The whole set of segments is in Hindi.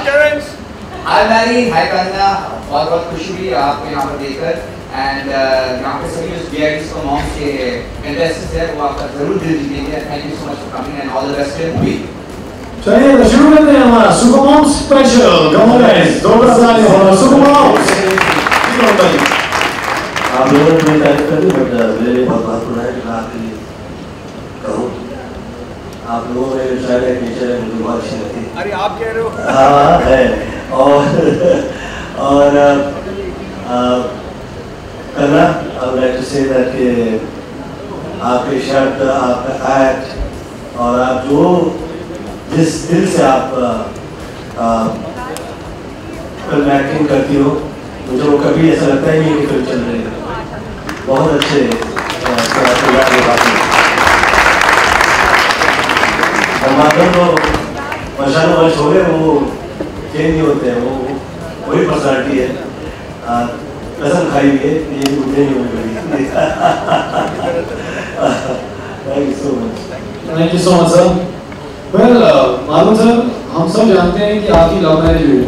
Terence. Hi Mary, hi Kanna, बहुत खुशी हुई आपको यहाँ पर देखकर एंड यहाँ पे सभी उस VIPs को मॉम के कंटेस्टेंट्स हैं वो आपका जरूर दिल जीतेंगे। Thank you so much for coming and all the best in movie. चलिए तो शुरू करते हैं हमारा super mom special. Come on guys, दो बरसाने और सुपर मॉम्स। आप लोगों ने मेरी तारीफ कर दी बट मेरे लिए बहुत महत्वपूर्ण है कि मैं आपके लिए कहूँ। आप लोगों में शायद एक नेचर है मुझे बहुत अच्छी लगती है। अरे आप कह रहे हो? हाँ है और करना I would like to say that कि आपके शर्ट, आपका एक्ट और आप जो जिस दिल से आप फिल्म एक्टिंग करती हो मुझे वो कभी ऐसा लगता ही नहीं कि फिल्म चल रही है। बहुत अच्छे माध्यम तो मशाल वर्ष हो गए वो चेंज नहीं होते हैं, वो वही पर्सनालिटी है। कसम खाई हुई है ये मुझे नहीं होगी। Thank you so much. Thank you so much sir. Well मालूम सर, हम सब जानते हैं कि आपकी लव मैरिज हुई।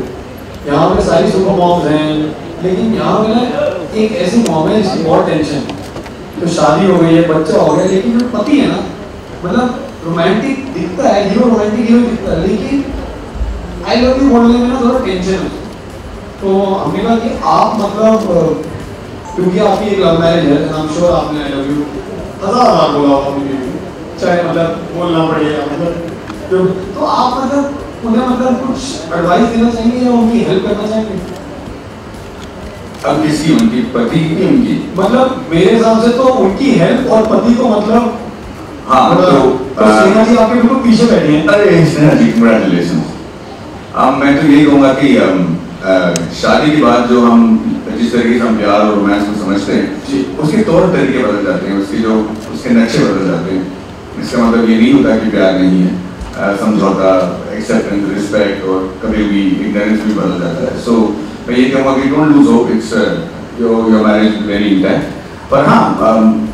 यहाँ पे सारी सुपर मॉम्स हैं, लेकिन यहाँ पे ना एक ऐसी मॉम है जिसकी बहुत टेंशन, तो शादी हो गई है, बच्चा हो गया, लेकिन जो पति है ना, मतलब रोमांटिक दिखता है, हीरो रोमांटिक हीरो दिखता है, लेकिन आई लव यू बोलने में ना थोड़ा टेंशन है। तो हमने कहा कि आप मतलब क्योंकि आपकी एक लव मैरिज है, आई एम श्योर आपने आई लव यू 1000 बार बोला होगा मुझे, चाहे मतलब बोलना पड़ेगा मतलब, तो आप मतलब उन्हें मतलब कुछ एडवाइस देना चाहेंगे या उनकी हेल्प करना चाहेंगे? अब किसकी, उनकी पति की, उनकी मतलब मेरे हिसाब से तो उनकी हेल्प और पति को मतलब हाँ तो स्नेहा जी आपके बिल्कुल पीछे बैठी हैं। अरे स्नेहा जी कंग्रेचुलेशन। मैं तो यही कहूँगा कि शादी के बाद जो हम जिस तरीके से हम प्यार और रोमांस को समझते हैं उसके तौर तरीके बदल जाते हैं, उसके नक्शे बदल जाते हैं। इसका मतलब ये नहीं होता कि प्यार नहीं है, समझौता, एक्सेप्टेंस, रिस्पेक्ट और कभी भी इग्नोरेंस भी बदल जाता है। सो मैं ये कहूँगा कि don't lose hope, it's your marriage very intact. पर हाँ,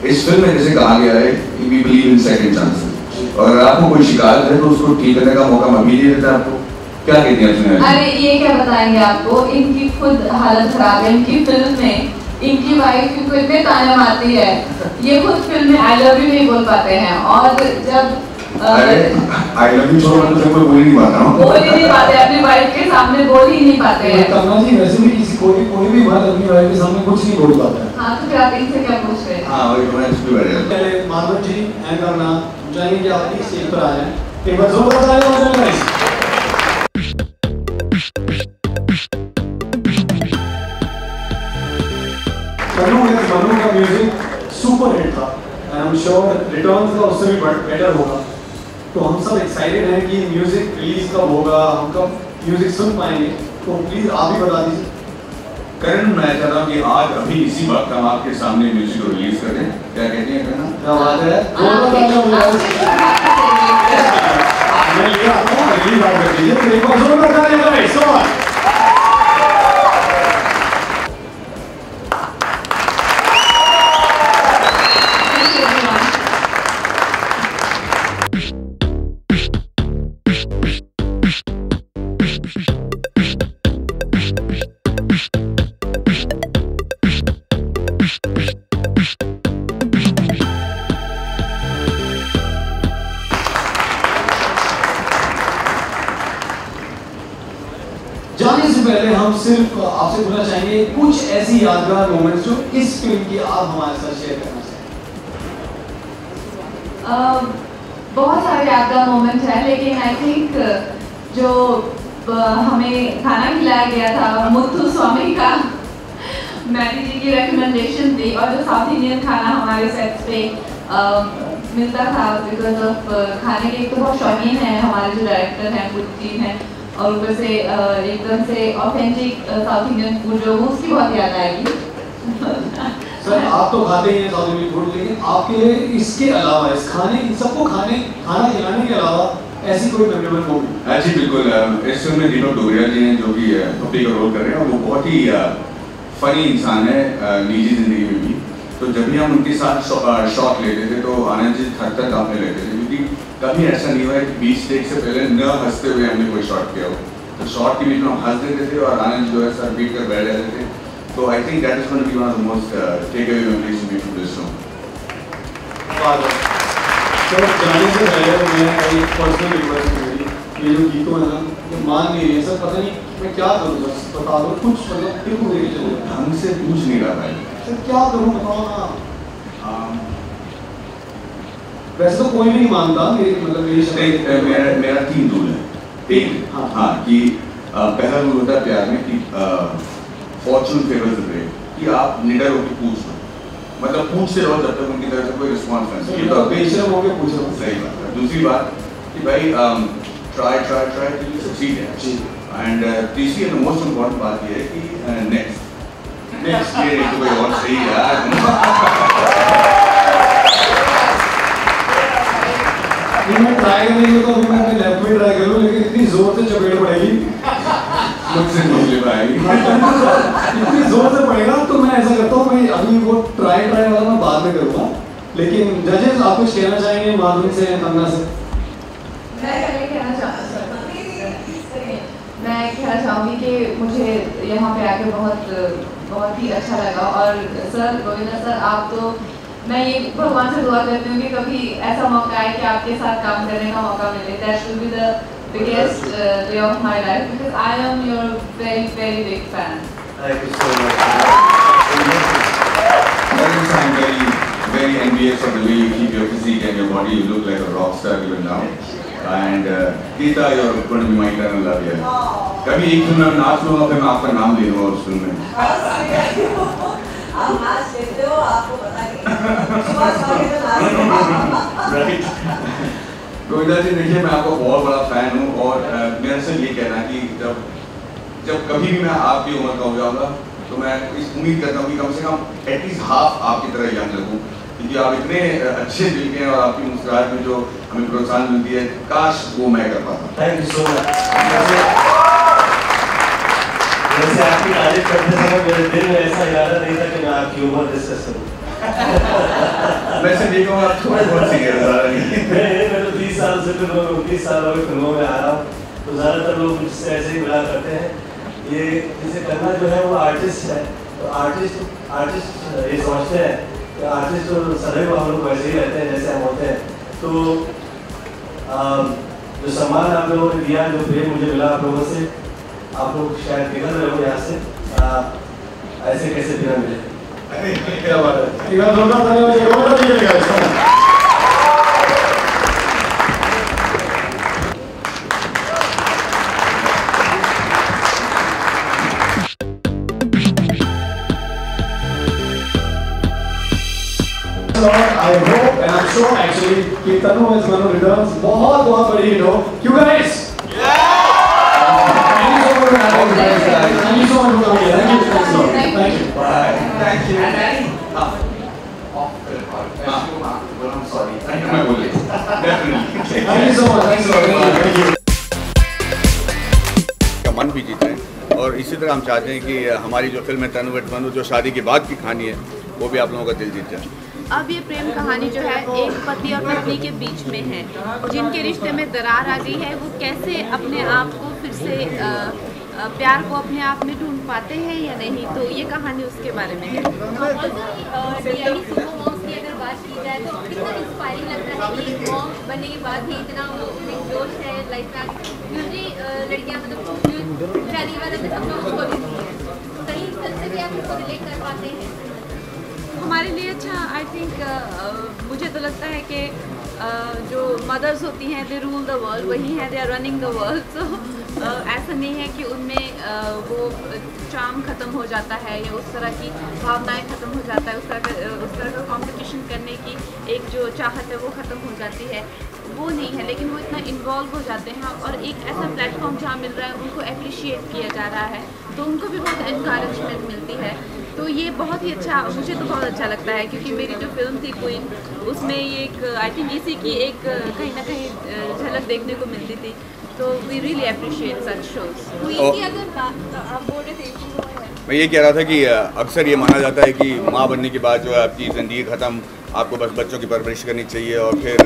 इस फिल्म में जैसे कहा गया है we believe in second chances, और अगर आपको कोई शिकायत है तो उसको ठीक करने का मौका मैं भी दे देता आपको। क्या कहती हैं सुनिए? अरे ये क्या बताएंगे आपको, इनकी खुद हालत खराब है। इनकी फिल्म में इनकी वाइफ इनको इतने ताने मारती है, ये खुद फिल्म में आई लव यू नहीं बोल पाते हैं। और जब आई लव यू छोड़ो मैं तो कोई बोल ही नहीं पाता हूँ, बोल ही नहीं पाते, अपनी वाइफ के सामने बोल ही नहीं पाते हैं। कमला जी वैसे भी किसी कोई भी मर्द अपनी वाइफ के सामने कुछ नहीं बोल पाता है। हाँ तो फिर आप इनसे क्या पूछ रहे हैं? हाँ वही तो मैं इस पे बैठ जाता हूँ। पहले माधव जी एंड करना चाहिए कि आप इस स्टेज पर आ जाएं, एक बार जोर से तालियां बजाएं। मनु का म्यूजिक सुपर हिट था, आई एम श्योर रिटर्न्स का उससे भी बेटर होगा। तो हम सब एक्साइटेड हैं कि म्यूजिक रिलीज कब होगा, हम कब म्यूजिक सुन पाएंगे, तो प्लीज आप ही बता दीजिए। करण, मैं चाहता हूँ कि आज अभी इसी वक्त हम आपके सामने म्यूजिक को रिलीज कर दें। क्या कहती हैं करण? क्या बात है, मैं लिया हूँ रिलीज आउट कर दीजिए, तो एक बार जोर से तालियां बजाएं। सो जाने से पहले हम सिर्फ आपसे पूछना चाहेंगे कुछ ऐसी यादगार मोमेंट्स जो इस फिल्म की आप हमारे साथ शेयर करना चाहेंगे। बहुत सारे यादगार मोमेंट है, लेकिन आई थिंक जो हमें खाना खिलाया गया था मुथु स्वामी का, मैरी जी की रिकमेंडेशन थी, और जो साउथ इंडियन खाना हमारे सेट पे मिलता था बिकॉज ऑफ खाने के, एक तो बहुत शौकीन है हमारे जो डायरेक्टर हैं, पूरी टीम है, और ऊपर से एकदम से ऑथेंटिक साउथ इंडियन फूड जो हो उसकी बहुत याद आएगी। सर आप तो खाते ही हैं साउथ इंडियन फूड, लेकिन आपके इसके अलावा इस खाने इन सबको खाना खिलाने के अलावा ऐसी कोई मेमोरेबल मूवी? जी बिल्कुल, इस फिल्म में दीपक डोगरिया जी हैं जो कि पप्पी का रोल कर रहे हैं, और वो बहुत ही फनी इंसान है निजी जिंदगी में भी। तो जब भी हम उनके साथ शॉट लेते थे तो आनंद जी थक तक कांपने लगते थे, क्योंकि कभी ऐसा नहीं हुआ है कि 20 टेक से पहले न हंसते हुए हमने कोई शॉट किया हो। तो शॉर्ट के बीच में हम हंस देते थे और आनंद जो है सर बीट कर बैठ जाते थे। तो I think that is going to be one of the most take away memories to be from this show. तो जाने से पहले मैं एक पर्सनल रिक्वेस्ट करूँगी, ये जो गीतों है ना ये मान नहीं रही है सर, पता नहीं मैं क्या करूँ सर, बता दो कुछ, मतलब फिर को लेके चलो। हमसे पूछ नहीं रहा भाई सर क्या करूँ बताओ ना। वैसे तो कोई भी नहीं मानता मेरी, मतलब मेरा 3 रूल है। 3 हाँ कि पहला रूल होता है प्यार में कि फॉर्चून फेवर्स द ब्रेव, कि आप निडर होकर पूछ लो, मतलब पूछते रहो जब तक उनकी तरफ से कोई रिस्पॉन्स नहीं। तो बेशर्म होके पूछ रहा हूँ। सही बात है। दूसरी बात कि भाई try till you succeed and तीसरी एंड मोस्ट इम्पोर्टेंट बात ये है कि नेक्स्ट ये नहीं तो कोई और सही है। मैं ट्राई करेंगे तो मैं अपने लेफ्ट में ट्राई करूँ, लेकिन इतनी जोर से चपेट पड़ेगी मुझसे नहीं ले पाएगी। इतनी जोर से पड़ेगा तो मैं ऐसा करता हूँ, मैं अभी वो ट्राई वाला मैं बाद में करूँगा। लेकिन जजेस आप कुछ कहना चाहेंगे माधुरी से, तमन्ना से? मैं कहना चाहूँगी कि मुझे यहाँ पे आके बहुत ही अच्छा लगा। और सर गोविंदा सर, आप तो, मैं ये भगवान से दुआ करती हूँ कि कभी ऐसा मौका आए कि आपके साथ काम करने का मौका मिले। That will be the biggest day of my life because I am your very big fan. Thank you so much. I'm very envious of the way you keep your physique and your body. You look like a rock star even now. And Geeta, you're going to be my eternal love here. कभी एक फिल्म में नाच लूँगा, फिर मैं आपका नाम ले लूँगा उस फिल्म में। आप नाच लेते हो, आपको पता नहीं। गोविंदा जी देखिए, मैं आपका बहुत बड़ा फैन हूँ और मेरा सिर्फ ये कहना है कि जब कभी भी मैं आपकी उम्र का हो जाऊँगा तो मैं इस उम्मीद करता हूँ कि कम से कम एटलीस्ट हाफ आपकी तरह यंग लगूँ, क्योंकि आप इतने अच्छे दिल के हैं और आपकी मुस्कुराहट में जो हमें प्रोत्साहन मिलती है, काश वो मैं कर पाता। Thank you so much. वैसे आपकी तारीफ करते समय मेरे दिल में ऐसा इरादा नहीं था कि मैं आपकी उम्र डिस्कस करूँ। वैसे देखो आप थोड़े बहुत सीनियर ज़्यादा नहीं। मैं तो 30 साल से 29 साल हो गए फिल्मों में आ रहा हूँ, तो ज़्यादातर लोग मुझसे ऐसे ही मिला करते हैं। ये जैसे करना जो है वो आर्टिस्ट है, तो आर्टिस्ट ये समझते हैं कि आर्टिस्ट तो सदैव हम लोग वैसे ही रहते हैं जैसे हम होते हैं। तो जो सम्मान आप लोगों ने दिया, जो प्रेम मुझे मिला आप लोगों से, आप लोग शायद निकल रहे हो यहाँ से, ऐसे कैसे बिना मिले। क्या बात है, एक बार जोरदार तालियां दीजिएगा। I hope and I'm sure actually कि तनु is one of returns बहुत बड़ी हिट हो। You guys? Thank you so much for having me guys. Thank you so much for coming here. Thank you. Bye. Thank you. And Danny, I'm sorry. मैं बोलिए। Definitely. Thank you so much. Thanks a lot. Thank you. का मन भी जीते हैं और इसी तरह हम चाहते हैं कि हमारी जो फिल्म है तनु विद मनु, जो शादी के बाद की कहानी है, वो भी आप लोगों का दिल जीत जाए। अब ये प्रेम कहानी जो है एक पति और पत्नी के बीच में है, जिनके रिश्ते में दरार आ गई है, वो कैसे अपने आप को फिर से प्यार को अपने आप में ढूंढ पाते हैं या नहीं, तो ये कहानी उसके बारे में है। अगर बात की जाए तो कितना इंस्पायरिंग लगता है कि मॉम बनने के बाद भी इतना जोश है लाइफ में। यूजली लड़कियां मतलब शादी के बाद अपने सपनों को खो देती हैं, कहीं इस तरह से भी आप उसको रिलेट कर पाते हैं? हमारे लिए अच्छा, आई थिंक मुझे तो लगता है कि जो मदर्स होती हैं दे रूल द वर्ल्ड, वही हैं they are running the world. So ऐसा नहीं है कि उनमें वो चार्म ख़त्म हो जाता है या उस तरह की भावनाएं ख़त्म हो जाता है, उस तरह का कंपटीशन करने की एक जो चाहत है वो ख़त्म हो जाती है, वो नहीं है। लेकिन वो इतना इन्वॉल्व हो जाते हैं और एक ऐसा प्लेटफॉर्म जहाँ मिल रहा है उनको अप्रिशिएट किया जा रहा है, तो उनको भी बहुत इनकरेजमेंट मिलती है। तो ये बहुत ही अच्छा, मुझे तो बहुत अच्छा लगता है, क्योंकि मेरी जो फिल्म थी क्वीन, उसमें ये एक आई थिंक इसी की एक कहीं ना कहीं झलक देखने को मिलती थी। तो we really appreciate such shows. मैं ये कह रहा था कि अक्सर ये माना जाता है कि माँ बनने के बाद जो है आपकी ज़िंदगी ख़त्म, आपको बस बच्चों की परवरिश करनी चाहिए और फिर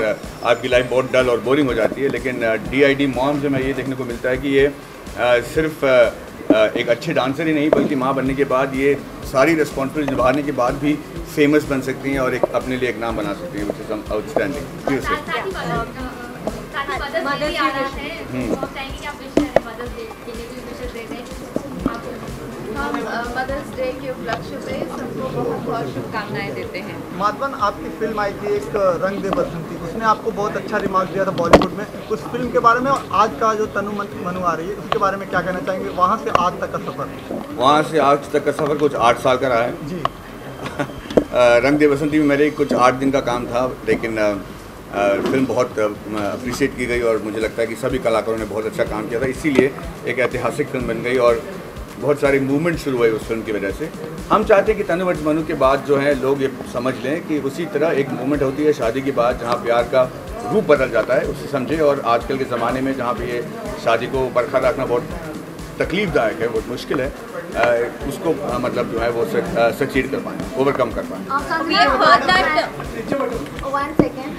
आपकी लाइफ बहुत डल और बोरिंग हो जाती है। लेकिन DID मॉम से मैं ये देखने को मिलता है कि ये सिर्फ एक अच्छे डांसर ही नहीं बल्कि माँ बनने के बाद ये सारी रिस्पॉन्सिबिलिटी निभाने के बाद भी फेमस बन सकती हैं और एक अपने लिए एक नाम बना सकती हैं, विच इज आउटस्टैंडिंग। हम मदर्स डे के उपलक्ष्य पे सबको बहुत बहुत शुभकामनाएं देते हैं। माधवन, आपकी फिल्म आई थी एक रंग दे बसंती, उसने आपको बहुत अच्छा रिमार्क दिया था बॉलीवुड में, उस फिल्म के बारे में और आज का जो तनु मनु आ रही है उसके बारे में क्या कहना चाहेंगे? वहाँ से आज तक का सफ़र? वहाँ से आज तक का सफ़र कुछ 8 साल का रहा है जी। रंग दे बसंती में मेरे कुछ 8 दिन का काम था, लेकिन फिल्म बहुत अप्रिशिएट की गई और मुझे लगता है कि सभी कलाकारों ने बहुत अच्छा काम किया था, इसीलिए एक ऐतिहासिक फिल्म बन गई और बहुत सारे मूवमेंट शुरू हुए उस फिल्म की वजह से। हम चाहते हैं कि तनु वर्ज मनु के बाद जो है लोग ये समझ लें कि उसी तरह एक मूवमेंट होती है शादी के बाद जहाँ प्यार का रूप बदल जाता है, उसे समझे। और आजकल के ज़माने में जहाँ पे ये शादी को बरकरार रखना बहुत तकलीफदायक है, बहुत मुश्किल है, उसको मतलब जो है वो सक्सीड कर पाएँ, ओवरकम कर पाएँ। One second,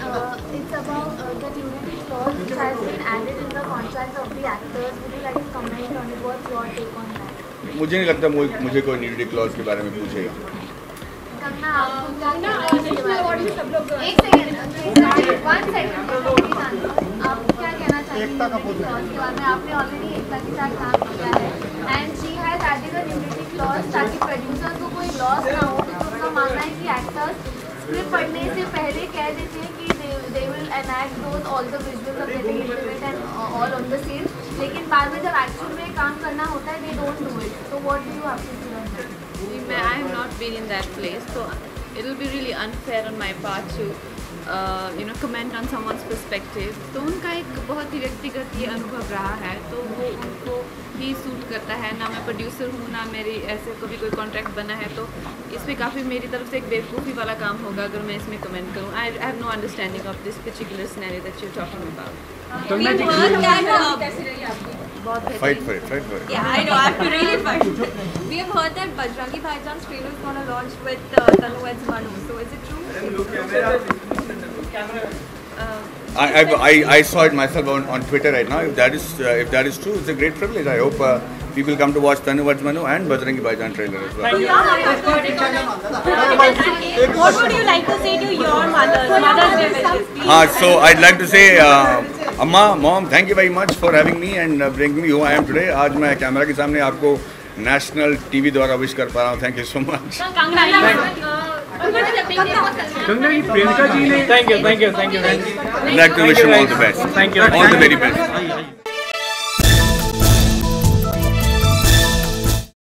it's about the unity clause which has been added in the contract of the actors. Would you like to comment on it? What's your take on that? मुझे नहीं लगता मुझे कोई न्यूडिटी क्लॉज के बारे में पूछेगा। कंगना, आपको क्या कहना है इसके बारे में? एक सेकंड, 1 सेकंड, आप क्या कहना चाहेंगे क्लॉज के बारे में? आपने ऑलरेडी एकता के साथ काम किया है and she has added a nudity clause ताकि प्रोड्यूसर को कोई लॉस ना हो, क्योंकि उनका मानना है कि एक्टर्स स्क्रिप्ट पढ़ने से पहले कह देते हैं कि they will enact those all the visuals of getting intimate and all on the scene, लेकिन बाद में जब एक्चुअल में काम करना होता है they don't do it. So what do you have to say on that? I have not been in that place, so it will be really unfair on my part to comment on someone's perspective. तो उनका एक बहुत ही व्यक्तिगत ये अनुभव रहा है, तो वो उनको ही सूट करता है। ना मैं प्रोड्यूसर हूँ, ना मेरी ऐसे कभी कोई कॉन्ट्रैक्ट बना है, तो इसमें काफ़ी मेरी तरफ से एक बेवकूफ़ी वाला काम होगा अगर मैं इसमें कमेंट करूँ। I have no understanding of this particular scenario that you are talking about. Fight for it. Yeah, I know. I have to really fight. We have heard that Bajrangi Bhaijans trailer is going to launch with Tanu and Manu. So is it true? I saw it myself on Twitter right now. If that is true, it's a great privilege. I hope people come to watch Tanu Varj Manu and Bajrangi Bhaijaan trailer as well. What would you like to say to your Mother's Day wishes? So I'd like to say, Amma, Mom, thank you very much for having me and bringing me who I am today. आज मैं कैमरा के सामने आपको नेशनल टीवी द्वारा विश कर पा रहा हूँ। Thank you so much. Priyanka ji ने thank you I'd like to wish you all the best. Thank you. All the very best.